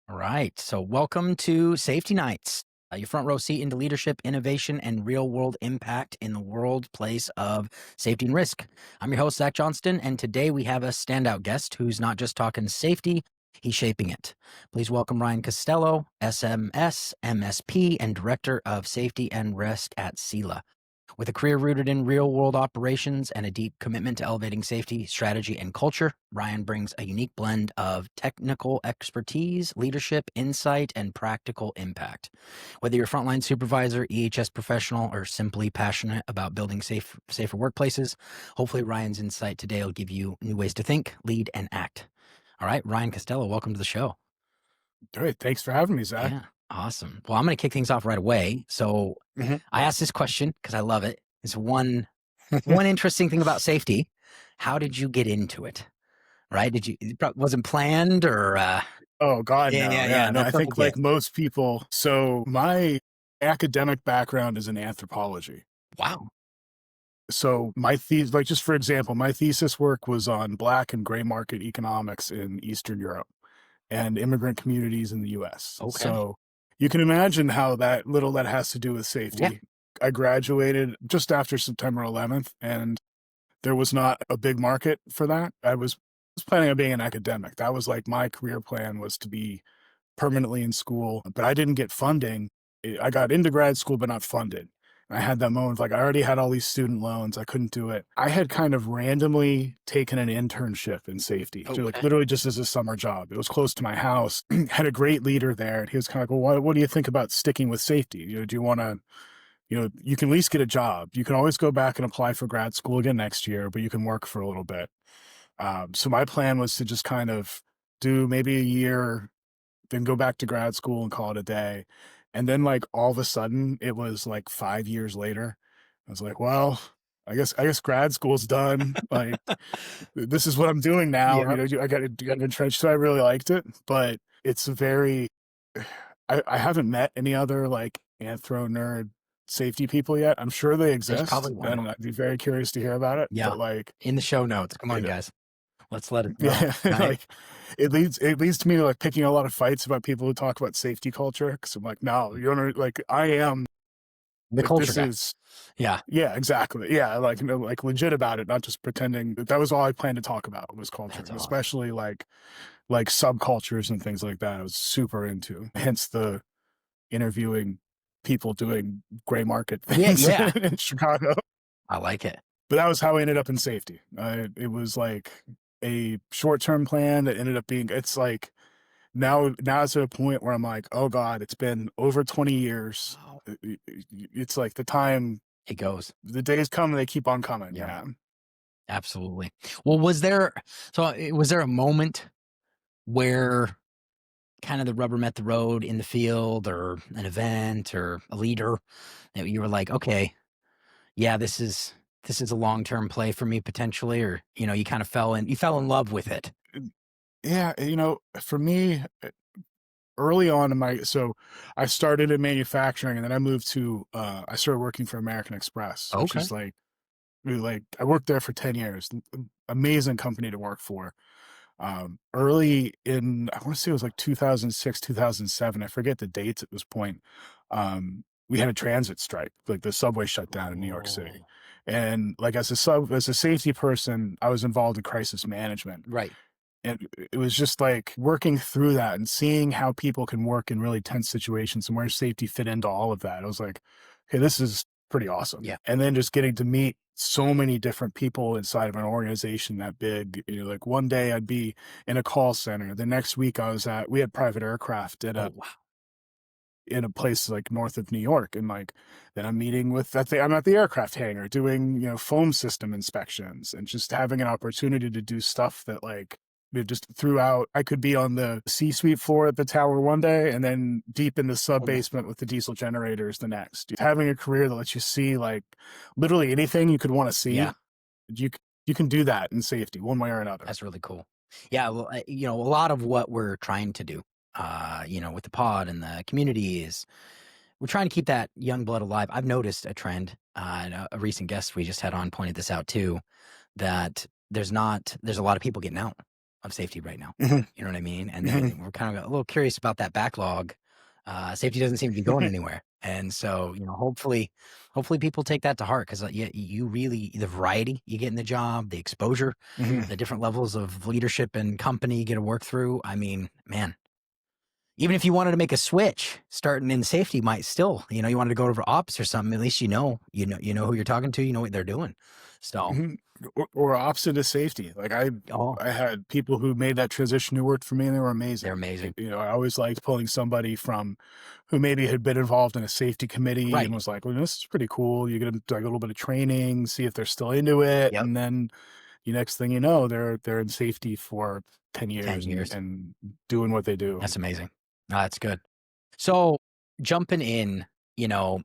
All right. So, welcome to Safety Nights, your front row seat into leadership, innovation, and real world impact in the world place of safety and risk. I'm your host, Zach Johnston, and today we have a standout guest who's not just talking safety, he's shaping it. Please welcome Ryan Castello, SMS, MSP, and Director of Safety and Risk at CILA. With a career rooted in real world operations and a deep commitment to elevating safety, strategy, and culture, Ryan brings a unique blend of technical expertise, leadership, insight, and practical impact. Whether you're a frontline supervisor, EHS professional, or simply passionate about building safer workplaces, hopefully Ryan's insight today will give you new ways to think, lead, and act. All right, Ryan Castello, welcome to the show. Great. Thanks for having me, Zach. Yeah, awesome. Well, I'm going to kick things off right away. So I asked this question because I love it. It's one interesting thing about safety. How did you get into it? Right? It wasn't planned or Oh God, no. Yeah, no, that's I what I think like get. most people. So my academic background is in anthropology. Wow. So my thesis, like just for example, my thesis work was on Black and gray market economics in Eastern Europe and immigrant communities in the US. Okay. So you can imagine how that has to do with Yeah. safety. I graduated just after September 11th, and there was not a big market for that. I was planning on being an academic. That was like my career plan, was to be permanently in school, but I didn't get funding. I got into grad school, but not funded. I had that moment of like, I already had all these student loans. I couldn't do it. I had kind of randomly taken an internship in safety, so like Okay. literally just as a summer job. It was close to my house. Had a great leader there. And he was kind of like, well, what do you think about sticking with safety? Do you want to, you can at least get a job. You can always go back and apply for grad school again next year, but you can work for a little bit. So my plan was to just kind of do maybe a year, then go back to grad school and call it a day. And then like all of a sudden it was like 5 years later. I was like, well, I guess grad school's done. Like this is what I'm doing now. Yeah. I got entrenched. So I really liked it, but it's very, I haven't met any other like anthro nerd safety people yet. I'm sure they There's exist probably one. and I'd be very curious to hear about it. Yeah. But like, In the show notes. Come on, you know, guys. Let's let it know. yeah, Right? like it leads to me like picking a lot of fights about people who talk about safety culture. Because I'm like, no, you don't like I am The like culture this guy. is Yeah. yeah, exactly. Yeah, like like legit about it, not just pretending. That was all I planned to talk about was culture, That's and awesome. especially like subcultures and things like that. I was super into. Hence the interviewing people doing gray market Yeah. things Yeah. in Chicago. I like it. But that was how I ended up in safety. It was like a short-term plan that ended up being, it's like now it's at a point where I'm like, oh God, it's been over 20 years. Wow. It's like It goes. the days come and they keep on coming. Yeah. Yeah. Absolutely. Well, was there a moment where kind of the rubber met the road in the field or an event or a leader that you were like, okay, yeah, this is a long-term play for me potentially, or you kind of fell in love with it. Yeah. For me, early on in so I started in manufacturing and then I moved to, I started working for American Express, which Okay. is like I worked there for 10 years. Amazing company to work for. Early in, I want to say it was like 2006, 2007. I forget the dates at this point. We had a transit strike, like the subway shut down in New York City. Oh, And like as a safety person, I was involved in crisis management. right. And it was just like working through that and seeing how people can work in really tense situations and where safety fit into all of that. I was like, okay, this is pretty awesome. Yeah. And then just getting to meet so many different people inside of an organization that big. Like one day I'd be in a call center. The next week we had private aircraft Oh, wow. in a place like north of New York. And like, then I'm meeting I'm at the aircraft hangar doing, foam system inspections and just having an opportunity to do stuff that like, just throughout, I could be on the C-suite floor at the tower one day and then deep in the sub Oh, yeah. basement with the diesel generators the next. Having a career that lets you see like literally anything you could want to see, Yeah. you you can do that in safety one way or another. That's really cool. Yeah. Well, a lot of what we're trying to do, with the pod and the community is we're trying to keep that young blood alive. I've noticed a trend, and a recent guest we just had on pointed this out too, that there's a lot of people getting out of safety right now. Mhm. You know what I mean? And Mhm. we're kind of a little curious about that backlog. Safety doesn't seem to be going anywhere, and so hopefully people take that to heart because you really the variety you get in the job, the exposure, Mhm. the different levels of leadership and company you get to work through. I mean, man, even if you wanted to make a switch, starting in safety might still, you wanted to go over ops or something. At least you know who you're talking to. You know what they're doing. So, Mhm. Or opposite of safety. Like oh, I had people who made that transition who worked for me and they were they're amazing. amazing, I always liked pulling somebody from who maybe had been involved in a safety committee and right? was like, well, this is pretty cool. You get them like a little bit of training, see if they're still into it. Yep, And then the next thing you know, they're in safety for 10 10 years years. and doing what they do. That's amazing. That's good. So, jumping in, you know,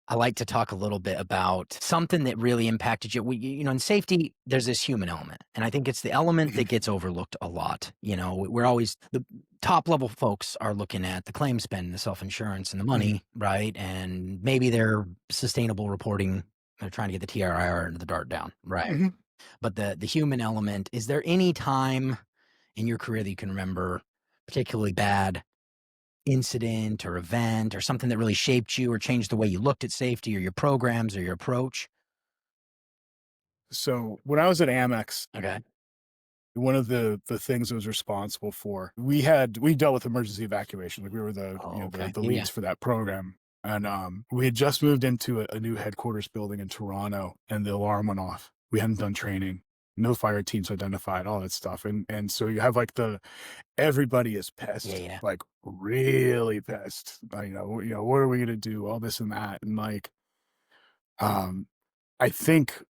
I like to talk a little bit about something that really impacted you. In safety, there's this human element, and I think it's the element that Mhm. gets overlooked a lot. We're always the top level folks are looking at the claim spend, the self insurance, and the Mhm. money, right? And maybe their sustainable reporting. They're trying to get the TRIR and the dart down, right? Mhm. But the human element. Is there any time in your career that you can remember particularly bad incident or event or something that really shaped you or changed the way you looked at safety or your programs or your approach? So when I was at Amex, Okay. one of the things I was responsible for, we dealt with emergency evacuation. Like we were the Oh, okay. the Yeah, yeah. leads for that program. And we had just moved into a new headquarters building in Toronto and the alarm went off. We hadn't done training, no fire teams identified, all that stuff. And so you have like the everybody is Yeah, pissed, yeah. like really pissed. What are we gonna do? All this and that. And like um I think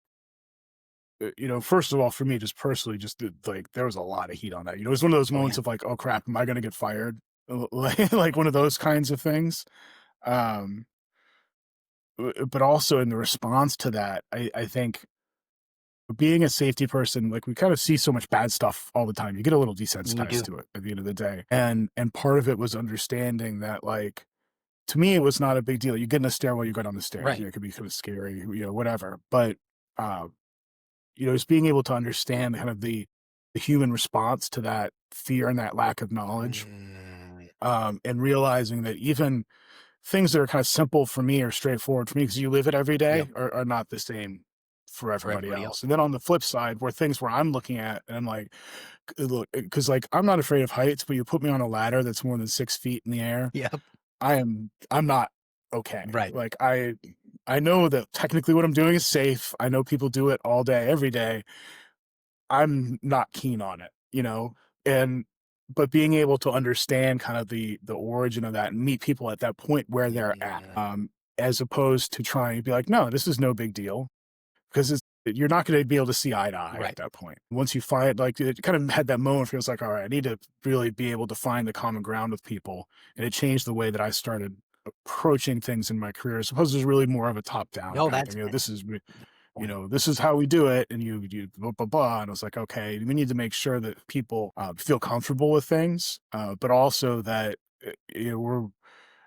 first of all, for me, just personally, like there was a lot of heat on that. It was one of those Oh, yeah. moments of like, oh crap, am I going to get fired? Like one of those kinds of things. Um, but also in the response to that, I think being a safety person, like we kind of see so much bad stuff all the time. You get a little You desensitized do. to it at the end of the day. And part of it was understanding that like to me, it was not a big deal. You get in a stairwell, you go down the stairs. Right. It could be kind of scary, whatever. But uh, just being able to understand kind of the human response to that fear and that lack of knowledge, Mm, and realizing that even things that are kind of simple for me or straightforward for me because you live it every yep. day are not the same for For everybody everybody else. else. And then on the flip side, where things where I'm looking at and I'm like, look, because like I'm not afraid of heights, but you put me on a ladder that's more than 6 feet in the air, Yep. I'm not okay. Right. Like I know that technically what I'm doing is safe. I know people do it all day, every day. I'm not keen on it. And but being able to understand kind of the origin of that and meet people at that point where they're at, Mm, as opposed to trying to be like, no, this is no big deal because you're not going to be able to see eye to eye at right. that point. Once you find like it kind of had that moment where it's like, all right, I need to really be able to find the common ground with people, and it changed the way that I started approaching things in my career. I suppose there's really more of a top down No, kind of that's thing. the point. This is how we do it. And you blah, blah, blah. And I was like, okay, we need to make sure that people feel comfortable with things, but also that, we're,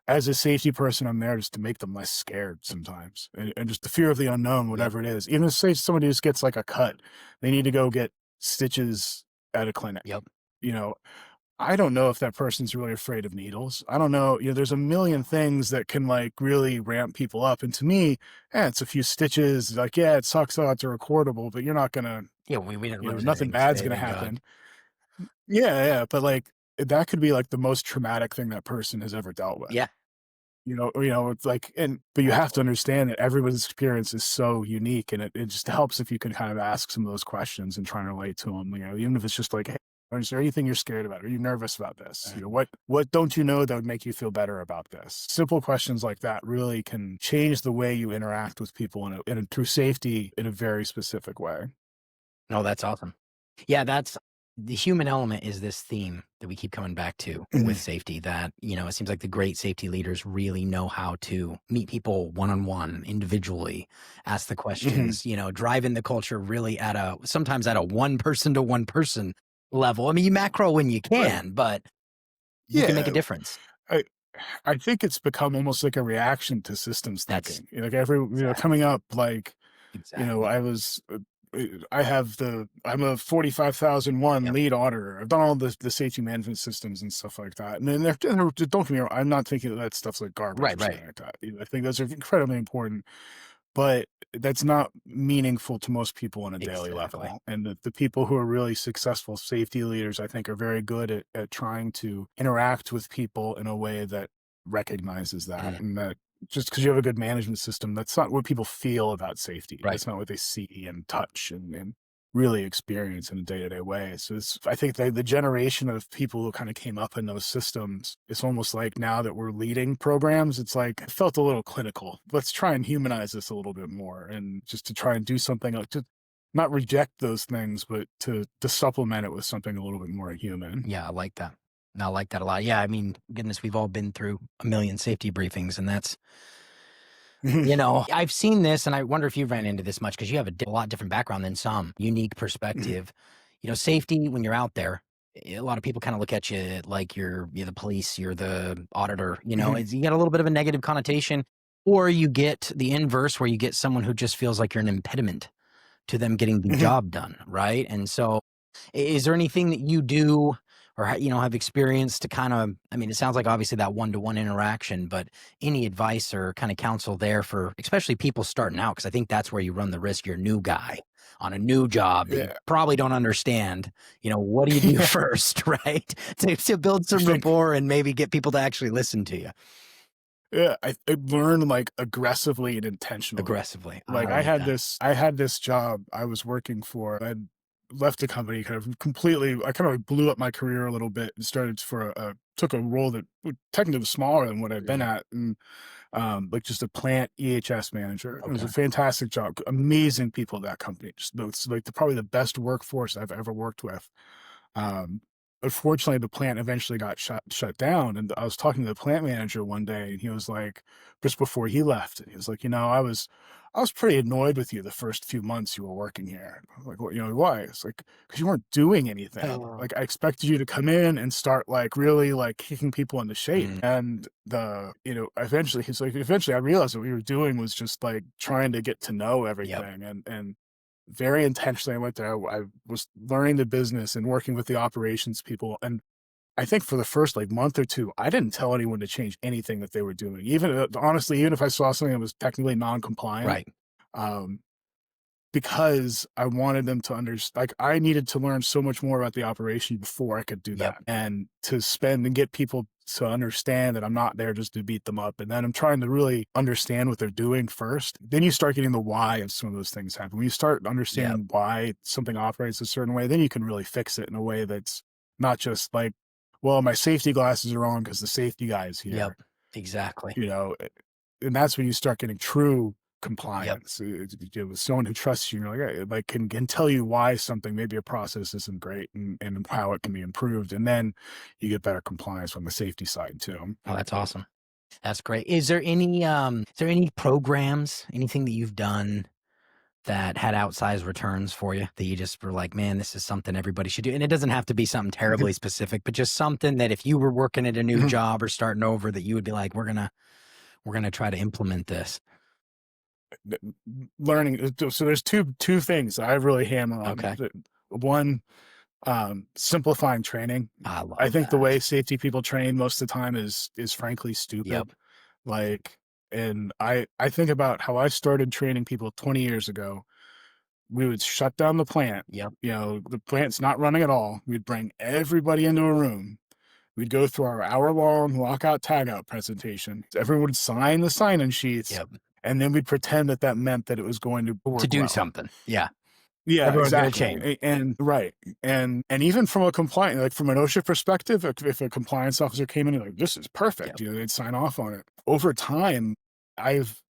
as a safety person, I'm there just to make them less scared sometimes. And just the fear of the unknown, Yep. whatever it is. Even if say somebody just gets like a cut, they need to go get stitches at a clinic. Yep. You know, I don't know if that person's really afraid of needles. I don't know. There's a million things that can like really ramp people up. And to me, it's a few stitches. Like, yeah, it sucks. Oh, it's a recordable, but you're not gonna, Yeah. We didn't lose nothing anything bad's today. gonna Thank God. happen. Yeah, yeah. But like that could be like the most traumatic thing that person has ever dealt with. Yeah. It's like, but you have to Absolutely. understand that everyone's experience is so unique, and it just helps if you can kind of ask some of those questions and try and relate to them. Even if it's just like, hey, is there anything you're scared about? Are you nervous about this? Mm. What don't you know that would make you feel better about this? Simple questions like that really can change the way you interact with people through safety in a very specific way. No, that's awesome. Yeah, that's the human element is this theme that we keep coming back to with Mhm. safety that, it seems like the great safety leaders really know how to meet people one-on-one, individually, ask the Mhm. questions, driving the culture really sometimes at a one person to one person level. I mean, you macro when you Right. can, but you can make a Yeah. difference. I I think it's become almost like a reaction to systems That's thinking. Like every exactly, coming up like exactly. I was I'm a 45,001 Yep. lead auditor. I've done all the safety management systems and stuff like that. And then don't get me wrong, I'm not thinking that stuff's like garbage Right, or right. something like that. I think those are incredibly important, but that's not meaningful to most people on a daily Exactly. level. And the people who are really successful safety leaders, I think, are very good at trying to interact with people in a way that recognizes that, Mhm. and that just because you have a good management system, that's not what people feel about safety. Right. That's not what they see and touch and really experience in a day-to-day way. So I think the generation of people who kind of came up in those systems, it's almost like now that we're leading programs, it's like it felt a little clinical. Let's try and humanize this a little bit more, and just to try and do something like to not reject those things, but to supplement it with something a little bit more human. Yeah, I like that. I like that a lot. Yeah, I mean, goodness, we've all been through a million safety briefings, and that's, I've seen this, and I wonder if you ran into this much because you have a lot different background than some, unique perspective. Safety when you're out there, a lot of people kind of look at you like you're the police, you're the auditor. You get a little bit of a negative connotation, or you get the inverse where you get someone who just feels like you're an impediment to them getting the job done, right? And so, is there anything that you do or have experienced to kind of, I mean, it sounds like obviously that one-to-one interaction, but any advice or kind of counsel there for especially people starting out? Because I think that's where you run the risk. You're a new guy on a new job that you Yeah. probably don't understand. What do you do Yeah. first, right? To build I some think rapport and maybe get people to actually listen to you Yeah, I learned, like, aggressively and intentionally. aggressively. I Like, like that. I had this job I was working for. I'd left the company kind of completely. I kind of, like, blew up my career a little bit and started for a took a role that technically was smaller than what I'd been Mhm. at, and, like, just a plant EHS manager. It was Okay. a fantastic job, amazing people at that company. Just it's, like, probably the best workforce I've ever worked with. Um, Unfortunately, the plant eventually got shut down, and I was talking to the plant manager one day, and he was like, just before he left, and he was like, I was pretty annoyed with you the first few months you were working here. I was like, "What? Why?" It's like, "'Cause you weren't doing anything. Oh. Like, I expected you to come in and start like really like kicking people into shape." Mm, And eventually I realized what we were doing was just like trying to get to know yep. everything, and very intentionally, I went there. I was learning the business and working with the operations people. And I think for the first like month or two, I didn't tell anyone to change anything that they were doing. Even honestly, even if I saw something that was technically non-compliant, Right. um, because I wanted them to understand. Like I needed to learn so much more about the operation before I could do Yep. that, and to spend and get people to understand that I'm not there just to beat them up, and then I'm trying to really understand what they're doing first. Then you start getting the why of some of those things happen. When you start Yep. understanding why something operates a certain way, then you can really fix it in a way that's not just like, well, my safety glasses are on because the safety guy is Yep. here, Exactly. you know, and that's when you start getting true Yep. compliance. With someone who trusts you, you're like, "Hey," like can tell you why something, maybe a process isn't great, and how it can be improved. And then you get better compliance on the safety side too. Oh, that's awesome. That's great. Is there any programs, anything that you've done that had outsized returns for you that you just were like, man, this is something everybody should do? And it doesn't have to be something terribly specific, but just something that if you were working at a new job or starting over, that you would be like, we're gonna try to implement this. Learning. So there's two things that I really hammer on. Okay. One, simplifying training. I I love think the way that. safety people train most of the time is frankly Yep. stupid. Like, and I think about how I started training people 20 years ago. We would shut down the plant. Yep. The plant's not running at all. We'd bring everybody into a room. We'd go through our hour-long lockout tagout presentation. Everyone would sign the sign-in sheets, Yep. and then we'd pretend that that meant that it was going to To work do well. something. Yeah. Yeah, Everyone's gonna exactly. change. And right. And even from a compliant, like from an OSHA perspective, if a compliance officer came in and like, this is perfect, Yep. they'd sign off on it. Over time, I've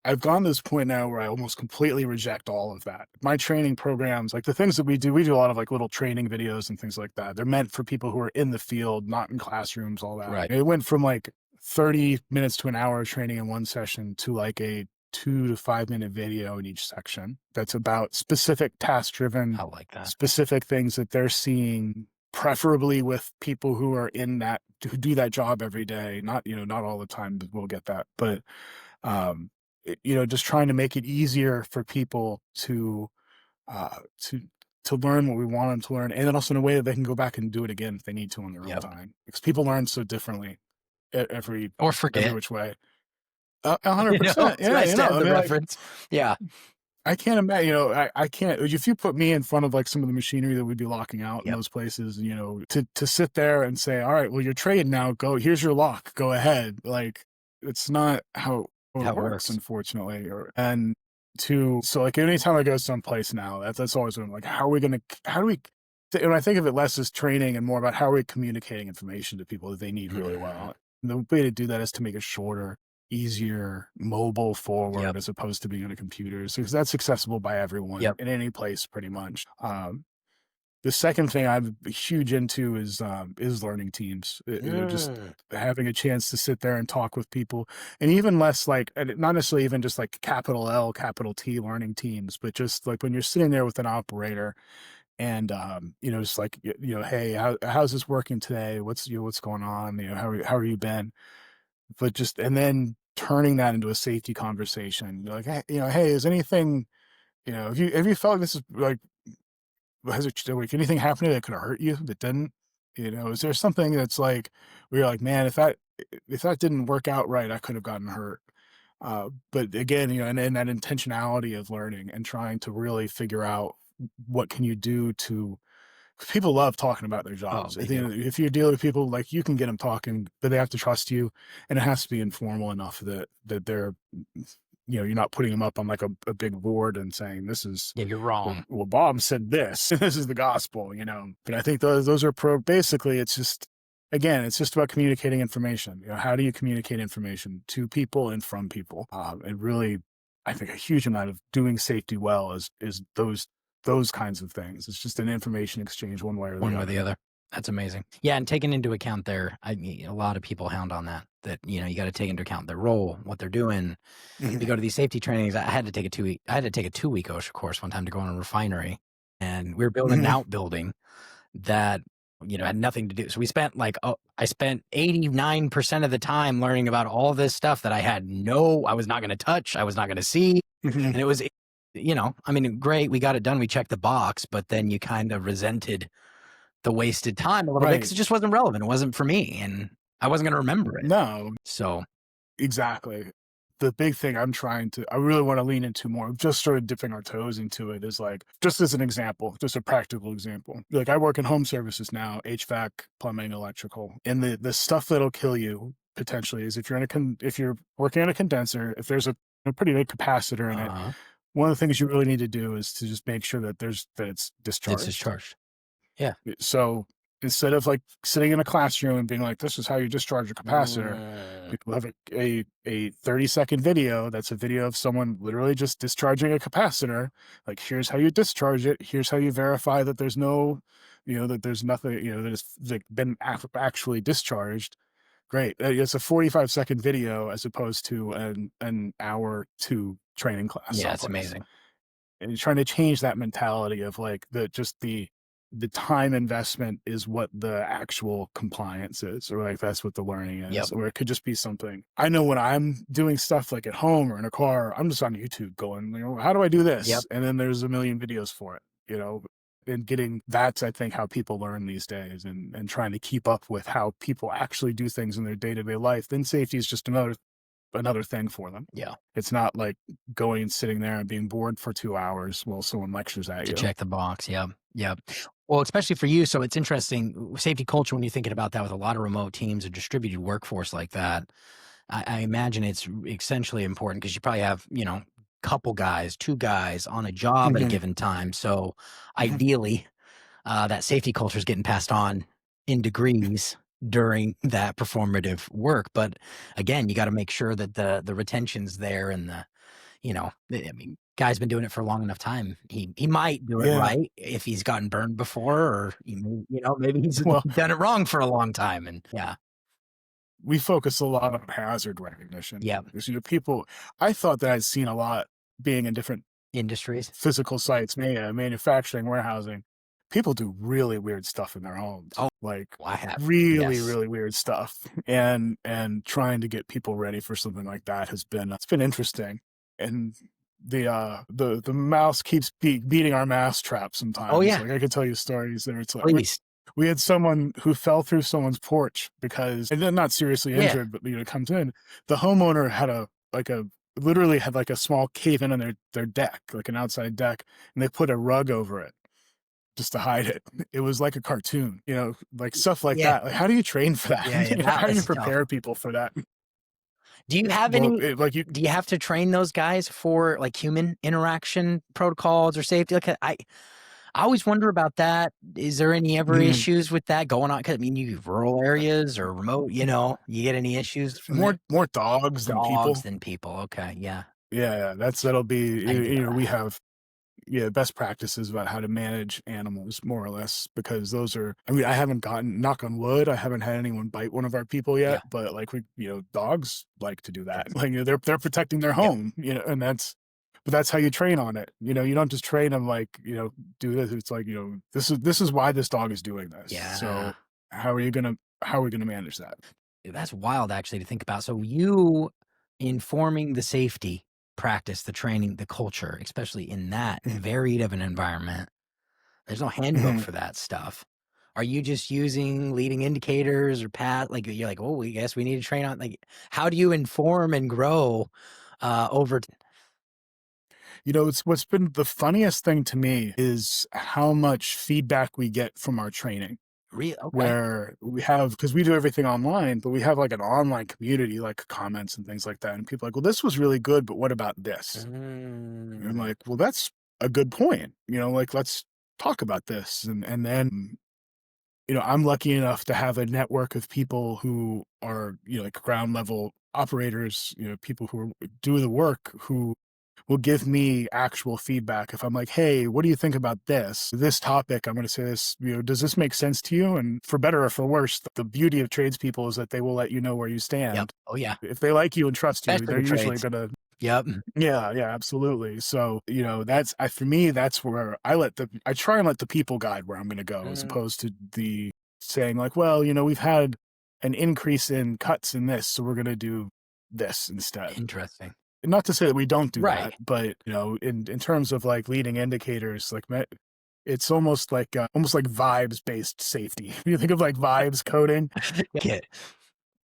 I've gone to this point now where I almost completely reject all of that. My training programs, like the things that we do a lot of like little training videos and things like that. They're meant for people who are in the field, not in classrooms, all that. Right. It went from like 30 minutes to an hour of training in one session to like a 2 to 5 minute video in each section that's about specific task driven, I like that. specific things that they're seeing, preferably with people who are in that, who do that job every day. Not, not all the time, but we'll get that. But, um, just trying to make it easier for people uh, to to learn what we want them to learn, and then also in a way that they can go back and do it again if they need to on their own Yep. time, because people learn so differently Or every forget. which way. You know, 100%. it's Yeah, nice to have I the mean, like, reference. Yeah. I can't imagine, I can't, if you put me in front of like some of the machinery that we'd be locking out in Yep. those places, to sit there and say, all right, well, you're trained now, go, here's your lock, go ahead. Like, it's not how it How it works, works. unfortunately. So like anytime I go someplace now, that's always what I'm like, how do we, and I think of it less as training and more about how are we communicating information to people that they need really Mhm. well. And the way to do that is to make it shorter, easier, mobile forward Yep. as opposed to being on a computer. So 'cause that's accessible by everyone Yep. in any place pretty much. The second thing I'm huge into is learning teams. Just Mm. having a chance to sit there and talk with people, and even less like, and not necessarily even just like capital L, capital T learning teams, but just like when you're sitting there with an operator and just like hey, how's this working today? What's going on? How are you been? But just, and then turning that into a safety conversation. You're like, hey, hey, is anything, have you felt like this is like, has it, like, anything happening that could have hurt you that didn't? Is there something that's like where you're like, man, if that didn't work out right, I could have gotten hurt. But again, and that intentionality of learning and trying to really figure out what can you do to, 'cause people love talking about their Oh, jobs. I they do. think if you're dealing with people, like, you can get them talking, but they have to trust you, and it has to be informal enough that they're, you're not putting them up on like a big board and saying, "This is Yeah, you're wrong. well, Bob said this, this is the gospel," But I think those are basically, it's just, again, it's just about communicating information. How do you communicate information to people and from people? And really, I think a huge amount of doing safety well is those kinds of things. It's just an information exchange one way or the One way or other. the other. That's amazing. Yeah, and taking into account a lot of people hound on that, you got to take into account their role, what they're doing. Mhm. You go to these safety trainings. I had to take a 2-week OSHA course one time to go on a refinery, and we were building an Mhm. outbuilding that, had nothing to do. So we spent I spent 89% of the time learning about all this stuff that I was not going to touch, I was not going to see. Mhm. And it was, I mean, great. We got it done. We checked the box, but then you kind of resented the wasted time a little bit because Right. it just wasn't relevant. It wasn't for me, and I wasn't going to remember it. No, So, exactly. The big thing I really want to lean into more, we've just started dipping our toes into it, is like, just as an example, just a practical example. Like, I work in home services now, HVAC, plumbing, electrical. And the stuff that'll kill you potentially is if if you're working on a condenser, if there's a pretty big capacitor in it, uh, one of the things you really need to do is to just make sure that it's it's discharged. discharged. Yeah. So instead of like sitting in a classroom and being like, this is how you discharge a capacitor, Mm, people have a 30-second video that's a video of someone literally just discharging a capacitor. Like, here's how you discharge it. Here's how you verify that there's no, that there's nothing, that it's like been actually discharged. Great. It's a 45-second video as opposed to an hour to training class yeah, it's someplace, amazing. and you're trying to change that mentality of like the time investment is what the actual compliance is, or like that's what the learning Yep. is, or it could just be something. I know when I'm doing stuff like at home or in a car, I'm just on YouTube going, how do I do Yep. this? And then there's a million videos for it, and getting that's, I think, how people learn these days, and trying to keep up with how people actually do things in their day-to-day life. Then safety is just another thing for them. Yeah. It's not like going and sitting there and being bored for 2 hours while someone lectures at To you. check the box. Yeah. Yeah. Well, especially for you. So it's interesting. Safety culture, when you're thinking about that with a lot of remote teams, a distributed workforce like that, I imagine it's essentially important because you probably have, couple guys, two guys on a job at a Mhm. given time. So Mhm. ideally, that safety culture is getting passed on in degrees during that performative work. But again, you got to make sure that the retention's there and I mean, guy's been doing it for a long enough time. He might do it Yeah. right if he's gotten burned before, or maybe he's Well, done it wrong for a long time. And yeah, we focus a lot on hazard recognition. yeah, Because, people, I thought that I'd seen a lot being in different industries. physical sites, manufacturing, warehousing. People do really weird stuff in their homes, Oh, like I have. really, Yes. really weird stuff. And trying to get people ready for something like that it's been interesting. and the mouse keeps beating our mouse trap Oh sometimes. yeah, Like I could tell you stories there. It's like please. we had someone who fell through someone's porch because, and then not seriously Yeah, injured, but comes in. The homeowner had a literally had like a small cave in on their deck, like an outside deck, and they put a rug over it just to hide it. It was like a cartoon, like stuff like yeah, that. Like, how do you train for that? yeah, yeah. That How do you was tough. prepare people for that? Do you have Well, any? like you, Do you have to train those guys for like human interaction protocols or safety? Like I always wonder about that. Is there any ever mm, issues with that going on? Because I mean, you rural areas or remote, you get any issues from there? more dogs than Dogs people. than people. Okay, yeah. Yeah, yeah, that'll be, How you do we that? have, yeah, best practices about how to manage animals more or less, because those are, I mean, I haven't gotten, knock on wood, I haven't had anyone bite one of our people Yeah, yet, but like dogs like to do that. that's Like, they're protecting their yep. home, and but that's how you train on it. You don't just train them like, do this. It's like, this is why this dog is doing this. Yeah. So how are we gonna manage that? That's wild actually to think about. So you informing the safety practice, the training, the culture, especially in that Mm, varied of an environment. There's no handbook mhm. for that stuff. Are you just using leading indicators or path? Like you're like, oh, we guess we need to train on like how do you inform and grow over It's what's been the funniest thing to me is how much feedback we get from our training, real okay. where we have, because we do everything online, but we have like an online community, like comments and things like that. And people are like, well, this was really good, but what about this? And I'm Mm, like, well, that's a good point. Like, let's talk about this. And then, I'm lucky enough to have a network of people who are, like ground level operators, people who do the work, who will give me actual feedback. If I'm like, hey, what do you think about this topic? I'm going to say this, does this make sense to you? And for better or for worse, the beauty of tradespeople is that they will let you know where you yep. stand. Oh yeah. If they like you and trust you, Especially they're the usually trades. going to, Yep. yeah, yeah, absolutely. So, for me, that's where I try and let the people guide where I'm going to go, as Mm, opposed to the saying like, well, we've had an increase in cuts in this, so we're going to do this instead. interesting. Not to say that we don't do Right. that, but, in terms of, like, leading indicators, like, it's almost like vibes-based safety. You think of, like, vibes coding, Get.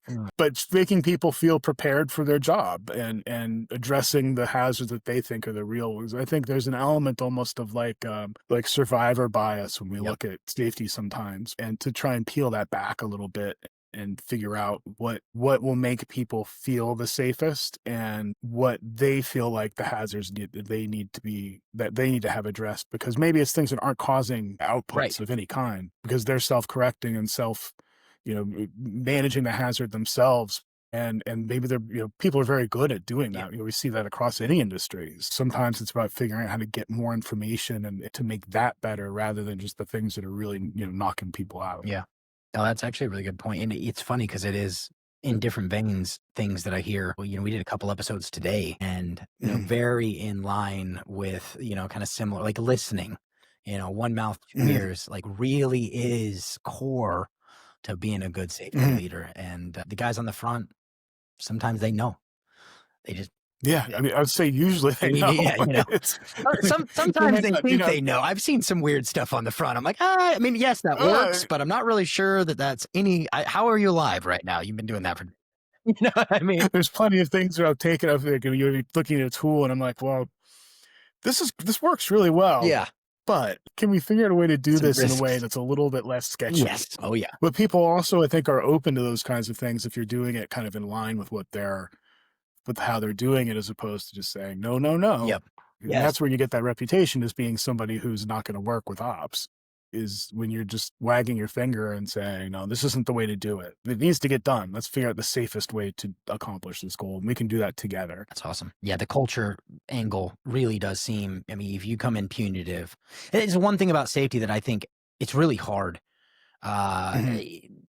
Mm, but making people feel prepared for their job and addressing the hazards that they think are the real ones. I think there's an element almost of, like survivor bias when we yep. look at safety sometimes, and to try and peel that back a little bit and figure out what will make people feel the safest, and what they feel like the hazards that they need to have addressed, because maybe it's things that aren't causing Right. outputs of any kind, because they're self-correcting and managing the hazard themselves. And maybe they're, people are very good at doing Yep. that. We see that across any industries. Sometimes it's about figuring out how to get more information and to make that better, rather than just the things that are really, knocking people out. Yeah. No, that's actually a really good point. And it's funny because it is in different veins, things that I hear. Well, we did a couple episodes today and, Mhm, very in line with, kind of similar, like listening, one mouth, two mhm, ears, like really is core to being a good safety mhm. leader. And the guys on the front, sometimes they know. They just, Yeah, I mean, I would say usually they know. yeah, It's they sometimes may they not, think they know. I've seen some weird stuff on the front. I'm like, I mean, yes, that uh, works, but I'm not really sure that that's how are you alive right now? You've been doing that for, you know what I mean? there's plenty of things that I've taken. I've like, you're looking at a tool, and I'm like, well, this works really well, Yeah. but can we figure out a way to do Some this in a way risks. that's a little bit less sketchy? Yes. Oh yeah. But people also, I think, are open to those kinds of things if you're doing it kind of in line with with how they're doing it, as opposed to just saying, no, no, no. Yep. And Yes. that's where you get that reputation as being somebody who's not going to work with ops, is when you're just wagging your finger and saying, no, this isn't the way to do it. It needs to get done. Let's figure out the safest way to accomplish this goal. And we can do that together. That's awesome. Yeah, the culture angle really does seem, I mean, if you come in punitive, it's one thing about safety that I think it's really hard. Uh Mhm,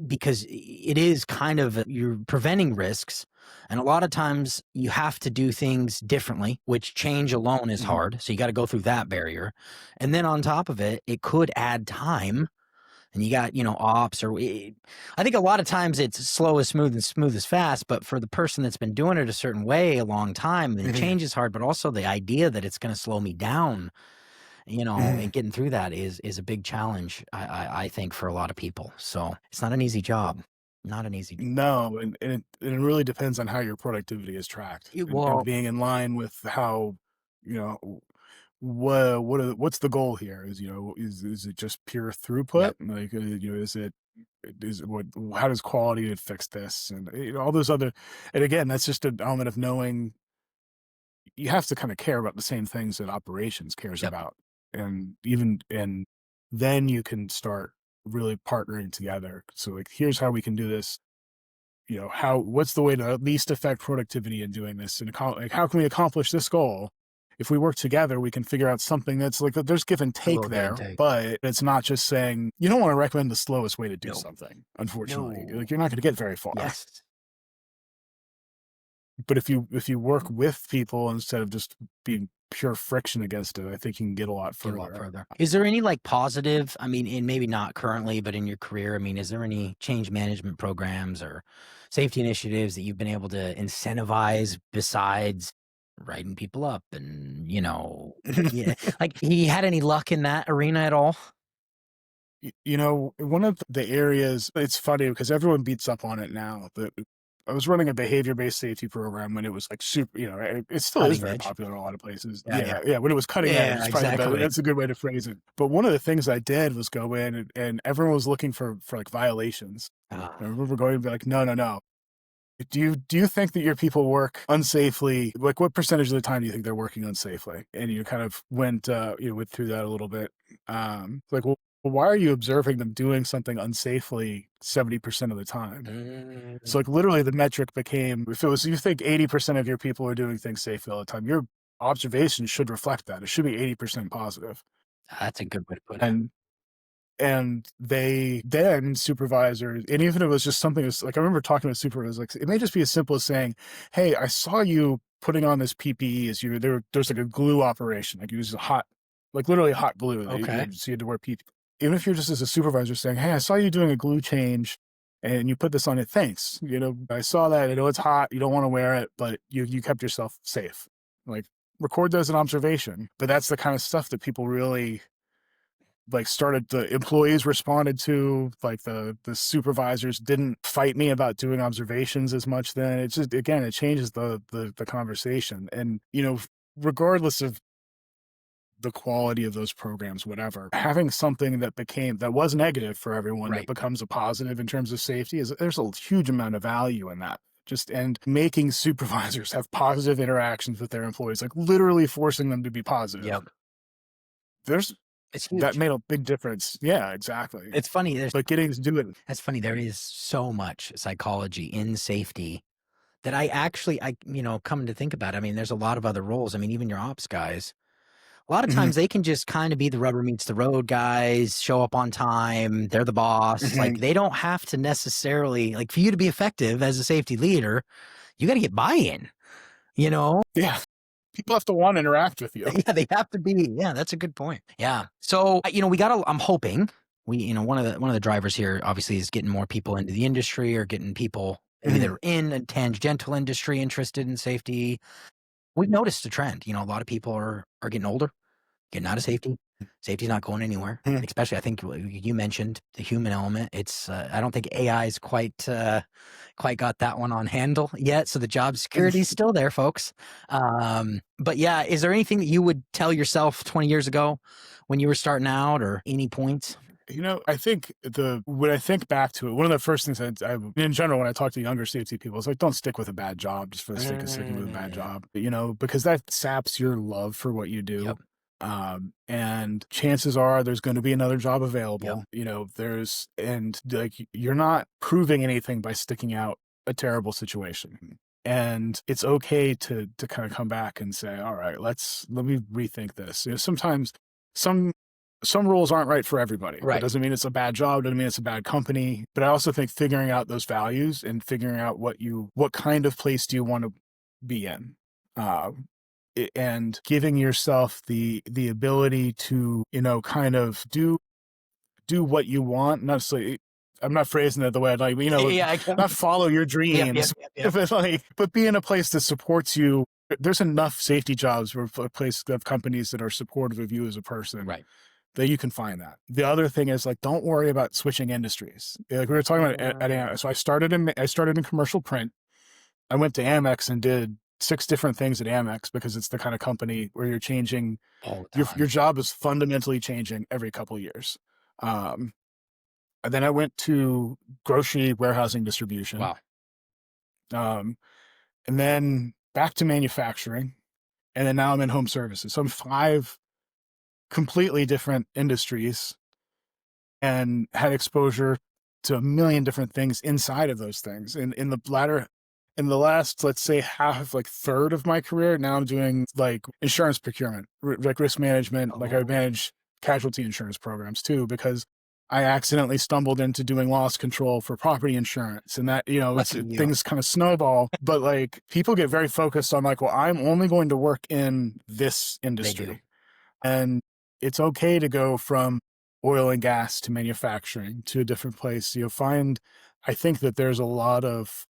because it is kind of you're preventing risks, and a lot of times you have to do things differently, which change alone is mhm, hard, so you got to go through that barrier, and then on top of it, it could add time and you got, ops I think a lot of times it's slow as smooth and smooth as fast, but for the person that's been doing it a certain way a long time, the Mhm, change is hard, but also the idea that it's going to slow me down, mhm. and getting through that is a big challenge, I think, for a lot of people. So it's not an easy job. Not an easy No, and it really depends on how your productivity is tracked and well, being in line with how, you know, what's the goal here? Is it just pure throughput? yep, Like, is it what how does quality fix this? And, all those other and again, that's just an element of knowing you have to kinda care about the same things that operations cares yep, about. And then you can start really partnering together. So, like, here's how we can do this, how what's the way to at least affect productivity in doing this, and like, how can we accomplish this goal? If we work together, we can figure out something that's like there's give and a take little give and there, take. but it's not just saying you don't want to recommend the slowest way to do No, something, unfortunately. no, Like, you're not going to get very far. yes. But if you work with people instead of just being pure friction against it, I think you can get a lot Get a lot further. further. Is there any like positive, I mean, and maybe not currently, but in your career, I mean, is there any change management programs or safety initiatives that you've been able to incentivize besides writing people up and, yeah, like he had any luck in that arena at all? One of the areas it's funny because everyone beats up on it now, but I was running a behavior-based safety program when it was like super, it still is Cutting very edge. popular in a lot of places. Yeah, yeah. Yeah, yeah, when it was cutting edge, Yeah, it's probably the better exactly. that's a good way to phrase it. But one of the things I did was go in and everyone was looking for like violations. And I Ah, remember going and be like, no, no, no. Do you think that your people work unsafely? Like, what percentage of the time do you think they're working unsafely? And you kind of went through that a little bit. Like, well, why are you observing them doing something unsafely 70% of the time? mm, So, like, literally, the metric became if it was you think 80% of your people are doing things safely all the time, your observation should reflect that. It should be 80% positive. that's a good way to put it. And they then supervisors, and even if it was just something that's like I remember talking to supervisors, like it may just be as simple as saying, "Hey, I saw you putting on this PPE as there's like a glue operation, like you use a hot, like literally hot glue that Okay. so you had to wear PPE." Even if you're just as a supervisor saying, "Hey, I saw you doing a glue change and you put this on it. Thanks. I saw that. I know it's hot. You don't want to wear it, but you kept yourself safe." Like record that as an observation. But that's the kind of stuff that people really like started the employees responded to like the supervisors didn't fight me about doing observations as much then it's just again it changes the conversation and regardless of the quality of those programs whatever having something that was negative for everyone that Right. becomes a positive in terms of safety is there's a huge amount of value in that just and making supervisors have positive interactions with their employees like literally forcing them to be positive Yep. there's It's that huge. made a big difference. Yeah, exactly. It's funny. But getting to do it That's funny. There is so much psychology in safety that coming to think about it, I mean, there's a lot of other roles. I mean, even your ops guys, a lot of mhm, times they can just kind of be the rubber meets the road guys, show up on time, they're the boss. Like mhm. they don't have to necessarily like for you to be effective as a safety leader, you got to get buy-in, you know? Yeah, people have to wanna interact with you. Yeah, they have to be. Yeah, that's a good point. Yeah. So, we got to I'm hoping one of the drivers here obviously is getting more people into the industry or getting people maybe that Mhm, are in a tangential industry interested in safety. We've noticed a trend. A lot of people are getting older, getting out of safety. Safety's not going anywhere. mhm. Especially, I think you mentioned the human element. It's I don't think AI's quite got that one on handle yet. So the job security is still there, folks. But yeah, is there anything that you would tell yourself 20 years ago when you were starting out, or any points? I think when I think back to it, one of the first things in general, when I talk to younger safety people, it's like, don't stick with a bad job just for the sake of sticking with a bad Mm, job, because that saps your love for what you yep. do. And chances are there's going to be another job Yep. available, and like you're not proving anything by sticking out a terrible situation. And it's okay to kind of come back and say, all right, let me rethink this. Sometimes some some rules aren't right for everybody. That Right. doesn't mean it's a bad job, doesn't mean it's a bad company. But I also think figuring out those values and figuring out what kind of place do you want to be in. Uh, and giving yourself the ability to, kind of do what you want, not necessarily. I'm not phrasing it the way I'd like, but, Yeah, I can. not follow your Yep, yep, dreams, yep, yep. but but be in a place that supports you. There's enough safety jobs or a place of companies that are supportive of you as a person Right. that you can find that. The other thing is like, don't worry about switching industries. Like we were talking about so I started in commercial print. I went to Amex and did 6 different things at Amex because it's the kind of company where you're changing All the your time. job is fundamentally changing every couple of years. Um, and then I went to grocery warehousing distribution. Wow. Um, and then back to manufacturing. And then now I'm in home services. So I'm 5 completely different industries and had exposure to a million different things inside of those things. And in the last, let's say half, like third of my career, now I'm doing like insurance procurement, like risk management. Like I Oh, manage casualty insurance programs too, because I accidentally stumbled into doing loss control for property insurance, and that, lucky you. things kind of snowball. But like people get very focused on like, well, I'm only going to work in this They do. industry. And it's okay to go from oil and gas to manufacturing to a different place. You'll find, I think that there's a lot of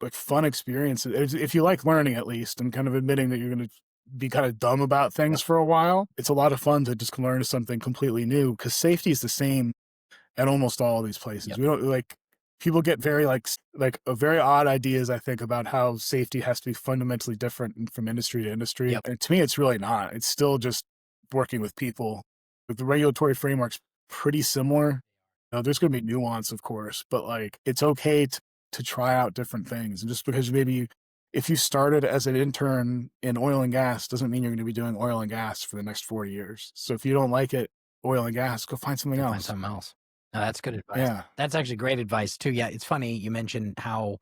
like fun experiences. If you like learning at least and kind of admitting that you're going to be kind of dumb about things Yep. for a while, it's a lot of fun to just learn something completely new because safety is the same at almost all of these places. Yep. We don't like people get very like a very odd ideas, I think, about how safety has to be fundamentally different from industry to industry. Yep. And to me, it's really not. It's still just working with people. With the regulatory framework's pretty similar. There's going to be nuance, of course, but like it's okay to try out different things. And just because maybe if you started as an intern in oil and gas doesn't mean you're going to be doing oil and gas for the next 40 years. So if you don't like it, oil and gas, go find something Go find else. something else. No, that's good advice. Yeah. That's actually great advice too. Yeah, it's funny you mentioned how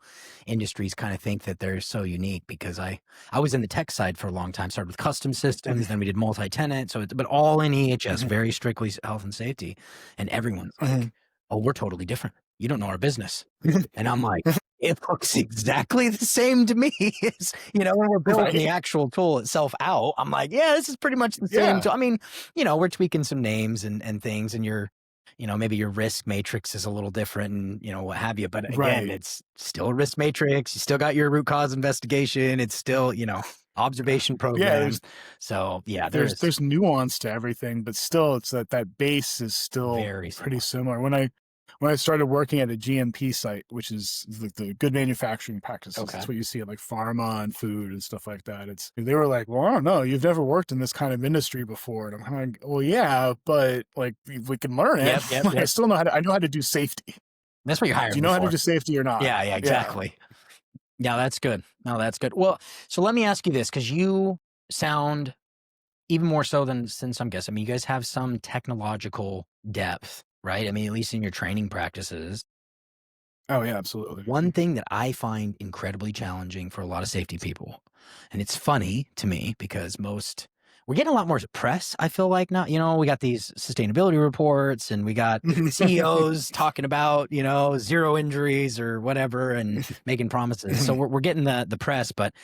industries kind of think that they're so unique because I was in the tech side for a long time. Started with custom systems, then we did multi-tenant. So, but all in EHS, Mhm. very strictly health and safety, and everyone's like, Mhm. "Oh, we're totally different. You don't know our business." And I'm like, it looks exactly the same to me. It's, when we're building the Right? actual tool itself out, I'm like, yeah, this is pretty much the same Yeah. tool. I mean, we're tweaking some names and things, and maybe your risk matrix is a little different and, what have you. But again, Right. it's still a risk matrix. You still got your root cause investigation. It's still, observation Yeah, program. So yeah, there's there's nuance to everything, but still it's that base is still very pretty similar. similar. When I started working at a GMP site, which is the good manufacturing practices, Okay. it's what you see at like pharma and food and stuff like that. They were like, well, I don't know, you've never worked in this kind of industry before. And I'm kind of like, well, yeah, but like we can learn it. Yep, yep, I yep. still I know how to do safety. That's what you're Do hiring you me know how to for. do safety or not? Yeah, yeah, Yeah. exactly. Yeah, that's good. No, that's good. Well, so let me ask you this, because you sound even more so than some guests. I mean, you guys have some technological depth, right? I mean, at least in your training practices. Oh yeah, absolutely. One thing that I find incredibly challenging for a lot of safety people, and it's funny to me because we're getting a lot more press, I feel like now. We got these sustainability reports and we got CEOs talking about, zero injuries or whatever and making promises. So we're getting the press, but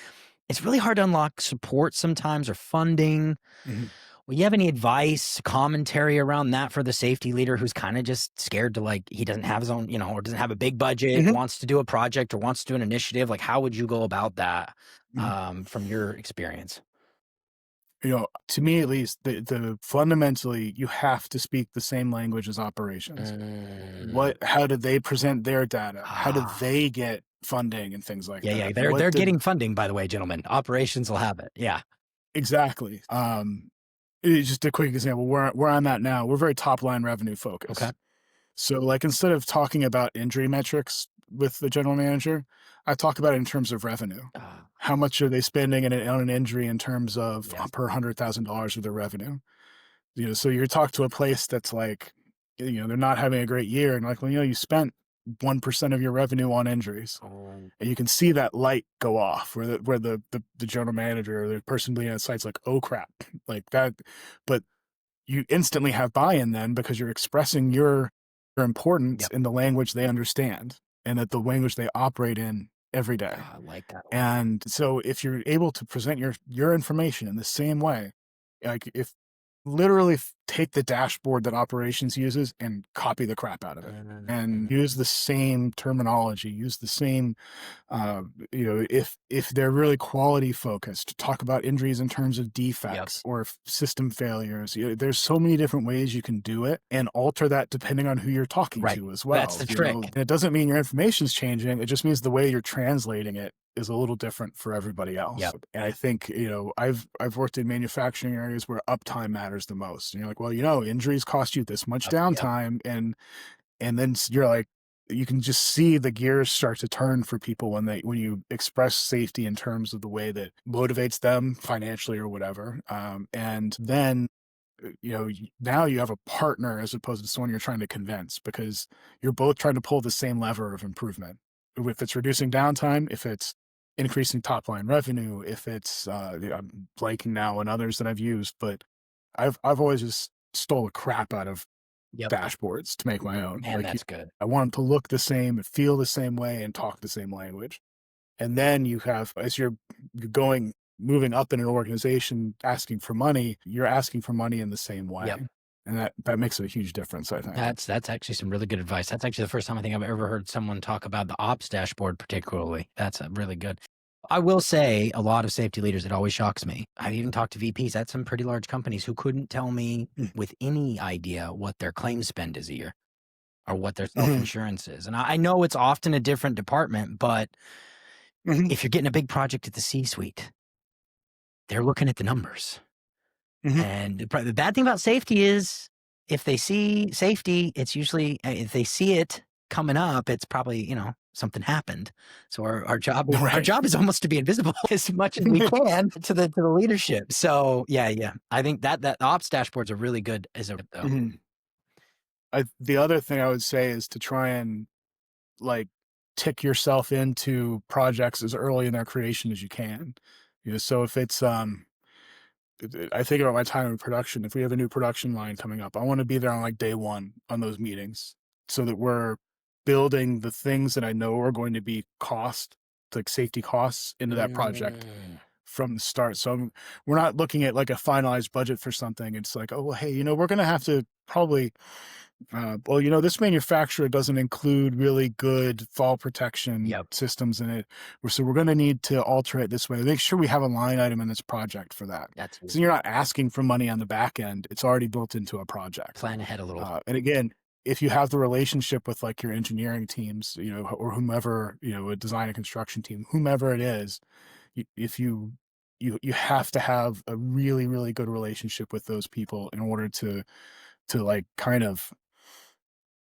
it's really hard to unlock support sometimes or funding. Mhm. Well, you have any advice, commentary around that for the safety leader who's kind of just scared to, like, he doesn't have his own, or doesn't have a big budget, Mhm. wants to do a project or wants to do an initiative? Like, how would you go about that Mhm. from your experience? To me at least, the fundamentally you have to speak the same language as operations. Mm, How did they present their data? How did ah, they get funding and things like yeah, yeah. that? They're getting funding, by the way, gentlemen. Operations will have it. Yeah. Exactly. It's just a quick example where I'm at now, we're very top line revenue Okay. focused. So like instead of talking about injury metrics with the general manager, I talk about it in terms of revenue. Ah, How much are they spending on an injury in terms of yes. per $100,000 of their revenue? So you talk to a place that's like, they're not having a great year, and like, well, you spent 1% of your revenue on injuries, Um, and you can see that light go off where the general manager or the person leading the site's like, oh crap, like that. But you instantly have buy-in then because you're expressing your importance yep. in the language they understand and that the language they operate in every day. I like that a lot. And so if you're able to present your information in the same way, like if literally take the dashboard that operations uses and copy the crap out of it and Mm, use the same terminology, use the same, if they're really quality focused, talk about injuries in terms of yep. defects or system failures. There's so many different ways you can do it and alter that depending on who you're talking Right. to as That's well. the trick. And it doesn't mean your information's changing. It just means the way you're translating it is a little different for everybody else. Yep. And I think, I've worked in manufacturing areas where uptime matters the most. And you're like, well, injuries cost you this much Yep. downtime, and then you're like, you can just see the gears start to turn for people when you express safety in terms of the way that motivates them financially or whatever. And then now you have a partner as opposed to someone you're trying to convince, because you're both trying to pull the same lever of improvement. If it's reducing downtime, if it's increasing top line revenue, if it's I'm blanking now on others that I've used, but I've always just stole the crap out of Yep. dashboards to make my own. Man, that's good. I want them to look the same and feel the same way and talk the same language. And then you have, as you're moving up in an organization, asking for money, you're asking for money in the same Yep. way. And that makes a huge difference, I think. That's actually some really good advice. That's actually the first time I think I've ever heard someone talk about the ops dashboard particularly. That's really good. I will say a lot of safety leaders, it always shocks me. I've even talked to VPs at some pretty large companies who couldn't tell me with any idea what their claim spend is a year or what their Mhm, self-insurance is. And I know it's often a different department, but mhm, if you're getting a big project at the C-suite, they're looking at the numbers. mhm. And the bad thing about safety is if they see safety, it's usually, if they see it coming up, it's probably, something happened. So our Right. job is almost to be invisible as much as we can to the leadership. So yeah. I think that ops dashboards are really good as a though. Mhm. The other thing I would say is to try and, like, tick yourself into projects as early in their creation as you can. So if it's, I think about my time in production. If we have a new production line coming up, I want to be there on like day one on those meetings, so that we're building the things that I know are going to be like safety costs, into that project Mm, from the start. So we're not looking at like a finalized budget for something. It's like, oh, well, hey, we're going to have to probably, this manufacturer doesn't include really good fall protection yep, systems in it. So we're going to need to alter it this way. Make sure we have a line item in this project for that. that's So you're not asking for money on the back end. It's already built into a project. plan ahead a little. And again, if you have the relationship with like your engineering teams, or whomever, a design and construction team, whomever it is, if you have to have a really, really good relationship with those people in order to like kind of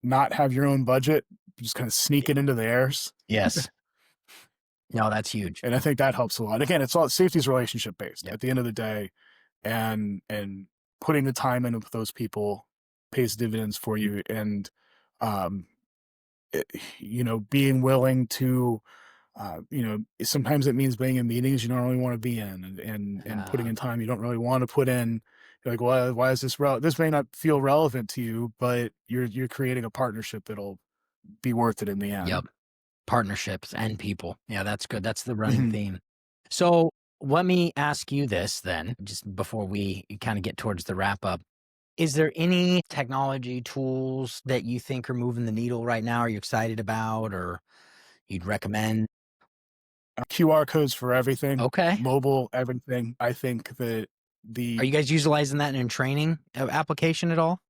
not have your own budget, just kind of sneak it into theirs. Yes. No, that's huge. And I think that helps a lot. Again, it's all safety's relationship based Yep. at the end of the day, and putting the time in with those people pays dividends for you. And um, being willing to, sometimes it means being in meetings you don't really want to be in, and putting Uh, in time you don't really want to put in. You're like, why is this this may not feel relevant to you, but you're creating a partnership that'll be worth it in the yep. end. Partnerships and people. Yeah, that's good. That's the running Mhm. theme. So let me ask you this then, just before we kind of get towards the wrap up. Is there any technology tools that you think are moving the needle right now? Are you excited about or you'd recommend? QR codes for everything, Okay. mobile, everything. I think that Are the you guys utilizing that in training application at all?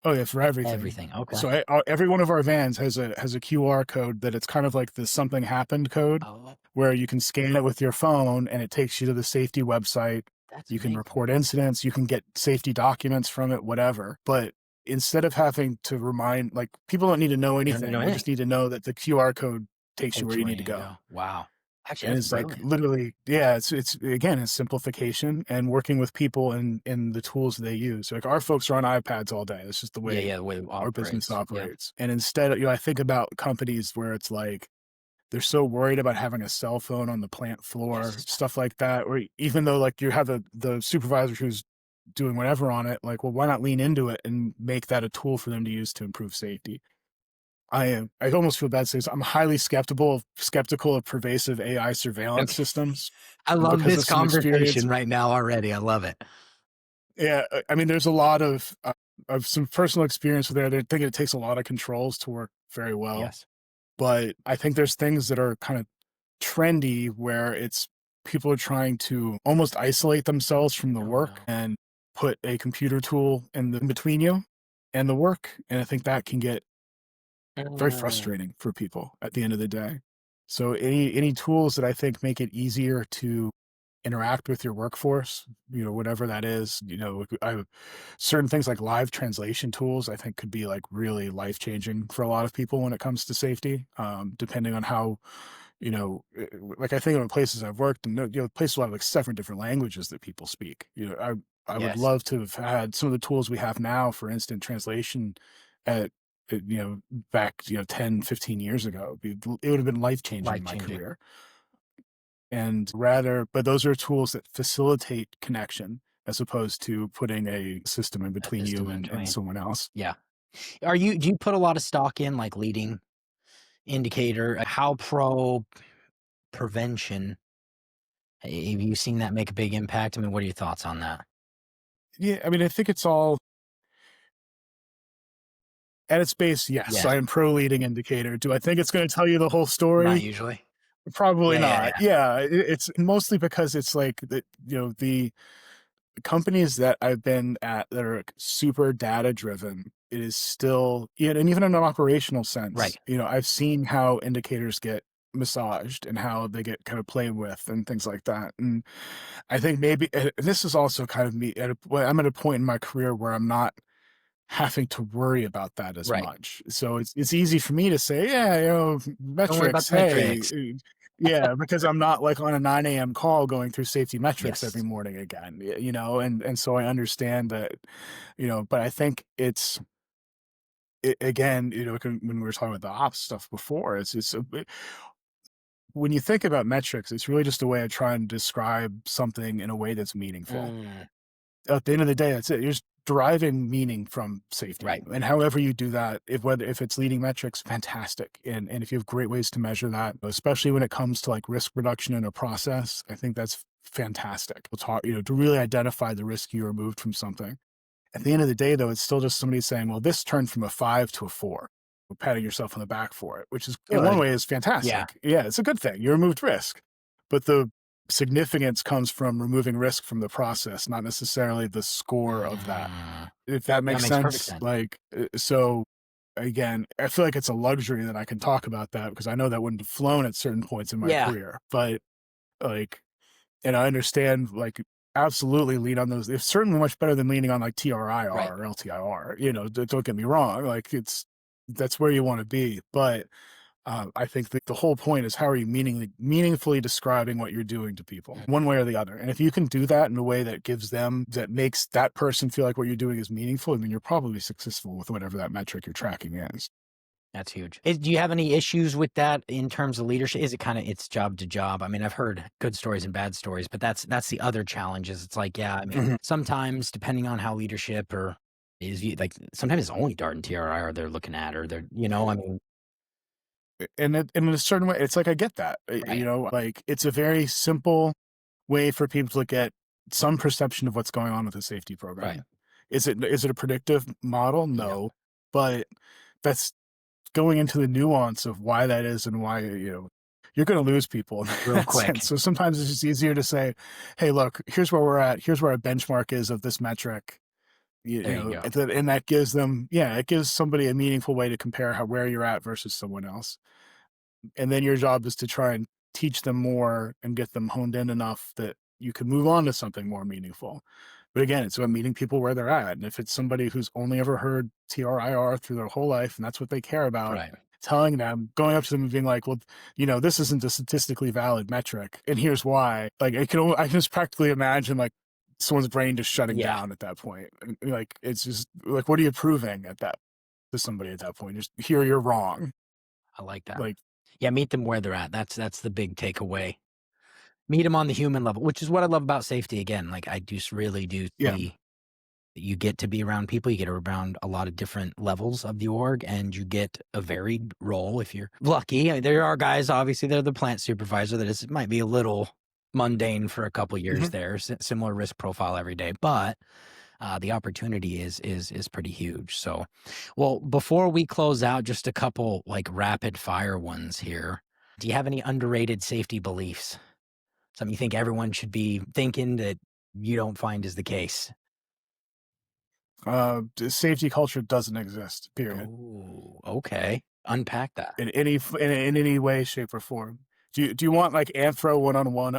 oh yeah, for everything. Everything. Okay. So every one of our vans has a QR code that it's kind of like the something happened code, Oh, where you can scan it with your phone and it takes you to the safety website. that's You can amazing. report incidents, you can get safety documents from it, whatever. But instead of having to remind, like, people don't need to know You don't need to know anything. They anything. just need to know that the QR code takes you Takes where you you where need you to need to go. go. Wow. Actually, And that's it's like brilliant. literally, yeah, it's again, it's simplification and working with people and the tools they use. Like, our folks are on iPads all day. That's just the Yeah, way yeah, the way it our business operates. Yep. operates. And instead, I think about companies where it's like they're so worried about having a cell phone on the plant floor, Yes. stuff like that. Or even though like you have the supervisor who's doing whatever on it, like, well, why not lean into it and make that a tool for them to use to improve safety? I almost feel bad saying this. I'm highly skeptical of pervasive AI surveillance Okay. systems I love because this of some conversation experience. right now already. I love it. Yeah, I mean, there's a lot of some personal experience there. I think it takes a lot of controls to work very well, Yes. but I think there's things that are kind of trendy where it's people are trying to almost isolate themselves from the Oh work no. and put a computer tool in between you and the work, and I think that can get very Mm, frustrating for people at the end of the day. So any tools that I think make it easier to interact with your workforce, whatever that is, certain things like live translation tools, I think could be like really life changing for a lot of people when it comes to safety. Depending on how, like I think of places I've worked and places a lot of like 7 different languages that people speak. I would yes. love to have had some of the tools we have now for instant translation at uh, you know back 10, 15 years ago. It would have been life changing in Life my changing. career. And rather, but those are tools that facilitate connection as opposed to putting a system in A between you system in and between. someone else. Yeah. Do you put a lot of stock in like leading indicator? How pro prevention have you seen that make a big impact? I mean, what are your thoughts on that? Yeah, I mean, I think it's all at its base. Yes, Yes. I am pro leading indicator. Do I think it's going to tell you the whole Not story? usually. Probably Yeah, yeah, not. yeah. Yeah, it's mostly because it's like the companies that I've been at that are like super data driven, it is still, yeah, and even in an operational sense, Right. I've seen how indicators get massaged and how they get kind of played with and things like that. And I think maybe and this is also kind of me well, I'm at a point in my career where I'm not having to worry about that as Right. much. So it's easy for me to say, yeah, Don't worry about metrics, the hey, metrics. yeah, because I'm not like on a 9 a.m. call going through safety metrics every Yes. morning again, and so I understand that, but I think again, when we were talking about the ops stuff before, when you think about metrics, it's really just a way of trying to describe something in a way that's meaningful. Mm, At the end of the day, that's it. You're just deriving meaning from safety, right. and however you do that, if it's leading metrics, fantastic, and if you have great ways to measure that, especially when it comes to like risk reduction in a process, I think that's fantastic. We'll talk, to really identify the risk you removed from something. At the end of the day, though, it's still just somebody saying, "Well, this turned from a 5 to a 4." Patting yourself on the back for it, which is in one Good. way is Yeah. fantastic. Yeah, it's a good thing. You removed risk, but the significance comes from removing risk from the process, not necessarily the score of that. Mm, If that that makes makes perfect sense, sense. like so. Again, I feel like it's a luxury that I can talk about that because I know that wouldn't have flown at certain points in my Yeah. career, but like and I understand, like, absolutely lean on those. It's certainly much better than leaning on like Right. TRIR or LTIR. Don't get me wrong. Like, that's where you want to be. But I think the whole point is how are you meaningfully describing what you're doing to people, Mm, one way or the other. And if you can do that in a way that makes that person feel like what you're doing is meaningful, then you're probably successful with whatever that metric you're tracking is. that's huge. Do you have any issues with that in terms of leadership? Is it kind of it's job to job? I mean, I've heard good stories and bad stories, but that's the other challenge is it's like, yeah, I mean, Mhm. sometimes depending on how leadership or like sometimes it's only Dart and TRI or they're looking at or they're, I mean, And in a certain way, it's like I get that. right, Like it's a very simple way for people to get some perception of what's going on with the safety right. program. Is it a predictive model? No, No, but that's going into the nuance of why that is and why you're going to lose people in real that quick. sense. So sometimes it's just easier to say, "Hey, look, here's where we're at. Here's where our benchmark is of this metric." There you go. And that gives them, yeah, it gives somebody a meaningful way to compare where you're at versus someone else. And then your job is to try and teach them more and get them honed in enough that you can move on to something more meaningful. But again, it's about meeting people where they're at. And if it's somebody who's only ever heard TRIR through their whole life and that's what they care about, Right. telling them, going up to them and being like, well, this isn't a statistically valid metric. And here's why. Like I can just practically imagine like someone's brain just shutting Yeah, down at that point. And, like it's just like, what are you proving at that to somebody at that point? Just here you're wrong. I like that. Like, Yeah, meet them where they're at. That's the big takeaway. Meet them on the human level, which is what I love about safety. Again, like I just really do yeah. see that you get to be around people, you get around a lot of different levels of the org, and you get a varied role if you're lucky. I mean, there are guys, obviously, they're the plant supervisor that is might be a little mundane for a couple years Mhm. there, similar risk profile every day, but the opportunity is pretty huge. So, well, before we close out, just a couple like rapid fire ones here. Do you have any underrated safety beliefs? Something you think everyone should be thinking that you don't find is the case? Safety culture doesn't exist, period, Oh, okay. Unpack that. in any way, shape, or form. Do you want like Anthro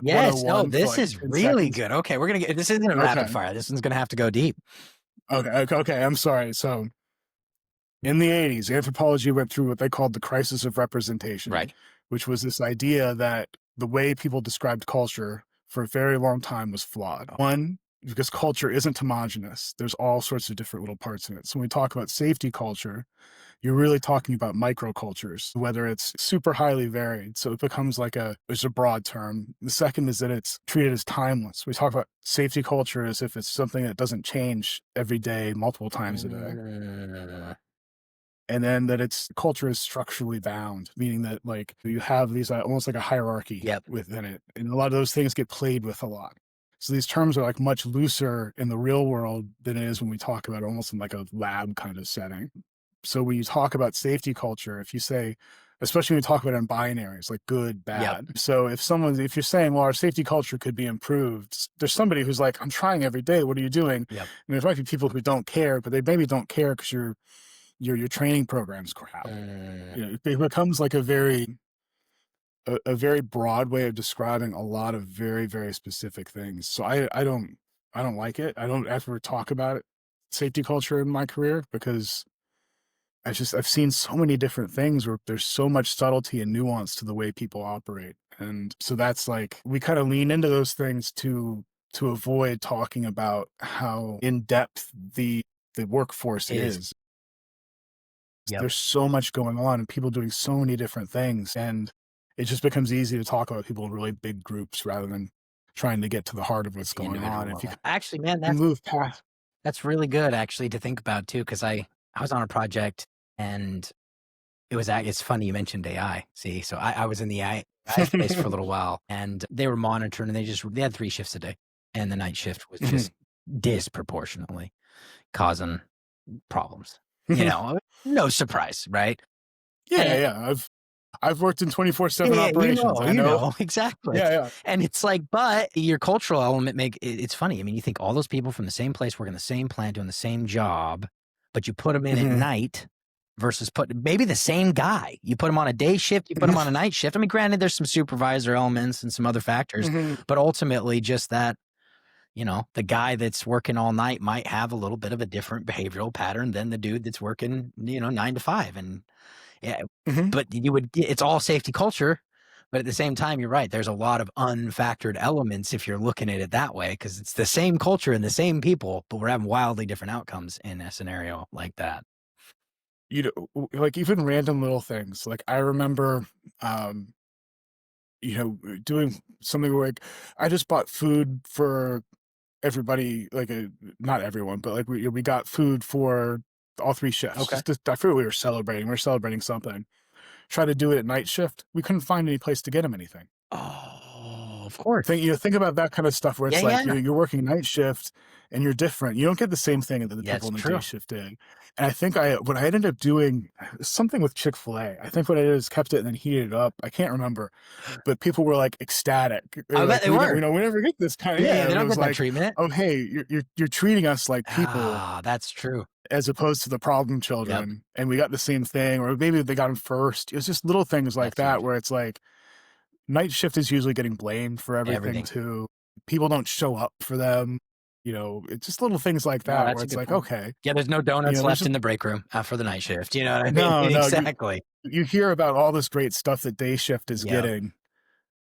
Yes, no, 101 for this like is 10 really seconds? good. Okay, we're gonna get this isn't a rapid Okay. fire. This one's gonna have to go deep. Okay. I'm sorry. So in the 80s, anthropology went through what they called the crisis of representation, Right. which was this idea that the way people described culture for a very long time was flawed. One, because culture isn't homogenous. There's all sorts of different little parts in it. So when we talk about safety culture, you're really talking about microcultures, whether it's super highly varied. So it becomes like it's a broad term. The second is that it's treated as timeless. We talk about safety culture as if it's something that doesn't change every day, multiple times a day. Mm, And then that its culture is structurally bound, meaning that like you have these almost like a hierarchy yep. within it. And a lot of those things get played with a lot. So these terms are like much looser in the real world than it is when we talk about it almost in like a lab kind of setting. So when you talk about safety culture, if you say, especially when you talk about it in binaries, like good, Yep. bad. So if you're saying, well, our safety culture could be improved, there's somebody who's like, I'm trying every day. What are you doing? Yep. And there might be people who don't care, but they maybe don't care because your training program's crap. Mm, It becomes like a very broad way of describing a lot of very, very specific things. So I don't like it. I don't ever talk about it, safety culture in my career, because I've seen so many different things where there's so much subtlety and nuance to the way people operate. And so that's like we kind of lean into those things to avoid talking about how in depth the workforce is. is. Yep. There's so much going on and people doing so many different things. And it just becomes easy to talk about people in really big groups rather than trying to get to the heart of what's The going on. individual If you level. Actually, man, can move past. that's really good actually to think about too, because I was on a project and it's funny you mentioned AI. See, so I was in the AI space for a little while and they were monitoring and they had 3 shifts a day. And the night shift was Mhm. just disproportionately causing problems. You know, no surprise, right? Yeah, And yeah. I've worked in 24/7 yeah, operations. I you know. know, exactly. Yeah, yeah. And it's like, but your cultural element it's funny. I mean, you think all those people from the same place working the same plant doing the same job, but you put them in at Mhm. night versus maybe the same guy. You put him on a day shift, you put him on a night shift. I mean, granted, there's some supervisor elements and some other factors, Mhm. but ultimately just that, the guy that's working all night might have a little bit of a different behavioral pattern than the dude that's working, 9 to 5. And yeah, Mhm. but it's all safety culture. But at the same time, you're right. There's a lot of unfactored elements if you're looking at it that way, because it's the same culture and the same people, but we're having wildly different outcomes in a scenario like that. Like even random little things. Like I remember, um, doing something like I just bought food for everybody, like not everyone, but like we got food for all 3 shifts. Okay. I forget what we were celebrating. We were celebrating something. Try to do it at night shift. We couldn't find any place to get them anything. Oh, of course. Think about that kind of stuff where Yeah, it's like yeah. you're working night shift and you're different. You don't get the same thing that the Yeah, people it's in the day true. shift did. And I think what I ended up doing something with Chick-fil-A. I think what I did is kept it and then heated it up. I can't remember, but people were like ecstatic. They're I bet like, they we were. know we never get this kind of Yeah, yeah. they And it don't was get that like, treatment. oh hey, you're treating us like people Ah, that's true. as opposed to the problem Yep. children, and we got the same thing, or maybe they got them first. It was just little things like That's that huge. where it's like night shift is usually getting blamed for everything Everything. too. People don't show up for them. It's just little things like No, that where that's a it's good like, point. okay, Yeah, there's no donuts there's left just in the break room for the night shift. You know what I mean? no, no. Exactly. You hear about all this great stuff that day shift is Yep. getting,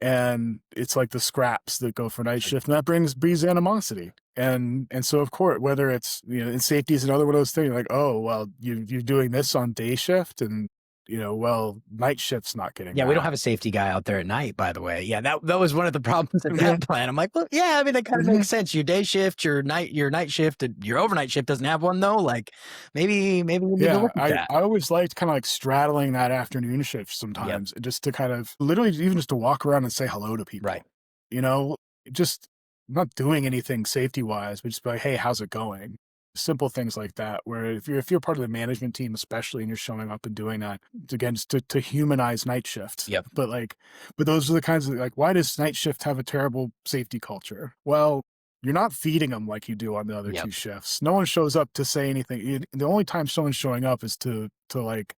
and it's like the scraps that go for night Like, shift, and that breeds animosity. And so of course, whether it's and safety is another one of those things like, oh well, you're doing this on day shift, and well, night shift's not getting yeah, we don't that. have a safety guy out there at night, by the way. Yeah, that was one of the problems at Mhm, that plant. I'm like, well, yeah, I mean, that kind of mhm. makes sense. Your day shift, your night shift, and your overnight shift doesn't have one though. Like, maybe we need to Yeah, look at that. I always liked kind of like straddling that afternoon shift Yep. sometimes, just to kind of literally even just to walk around and say hello to Right. people. You know, just not doing anything safety wise, but just be like, hey, how's it going? simple things like that, where if you're part of the management team, especially, and you're showing up and doing that, again, just to humanize night shift. Yep. But those are the kinds of, like, why does night shift have a terrible safety culture? Well, you're not feeding them like you do on the other Yep. two shifts. No one shows up to say anything. The only time someone's showing up is to like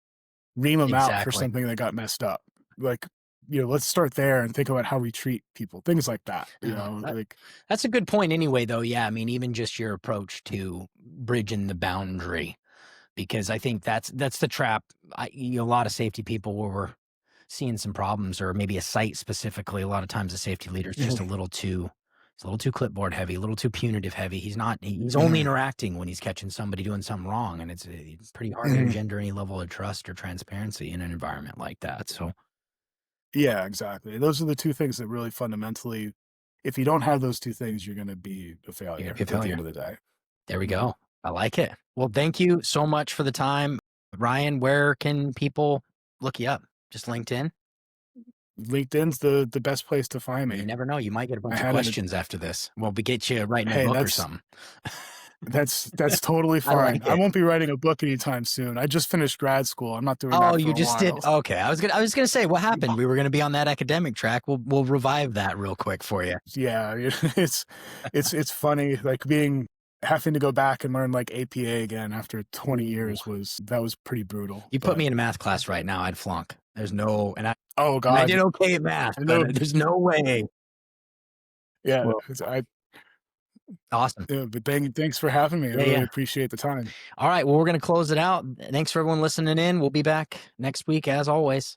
ream them out for Exactly. something that got messed up. Like, let's start there and think about how we treat people, things like that. That's a good point anyway, though. Yeah, I mean, even just your approach to bridging the boundary, because I think that's the trap. A lot of safety people where we're seeing some problems, or maybe a site specifically. A lot of times, the safety leader is just Mhm. he's a little too clipboard heavy, a little too punitive heavy. He's only Mhm. interacting when he's catching somebody doing something wrong, and it's pretty hard to Mhm. engender any level of trust or transparency in an environment like that. So Yeah, exactly. Those are the two things that really fundamentally, if you don't have those two things, you're going to be a you're gonna failure be a at the failure. end of the day. There we Mhm. go. I like it. Well, thank you so much for the time, Ryan. Where can people look you up? Just LinkedIn? LinkedIn's the best place to find You me. never know. You might get a I bunch of had a questions after this. Well, we get you writing a Hey, book or that's something. that's totally I fine. like I it. won't be writing a book anytime soon. I just finished grad school. I'm not doing Oh, that for you a just did. while. Okay. I was gonna say, what happened? We were gonna be on that academic track. We'll revive that real quick for you. Yeah, it's funny, like, having to go back and learn, like, APA again after 20 Ooh. years was pretty brutal, You put but me in a math class right now, I'd flunk. There's no, oh and I god, did okay at math, I but know. there's no way. Yeah, Well, it's I awesome. yeah, but thanks for having me. I Yeah, really yeah. appreciate the time. All right. Well, we're gonna close it out. Thanks for everyone listening in. We'll be back next week as always.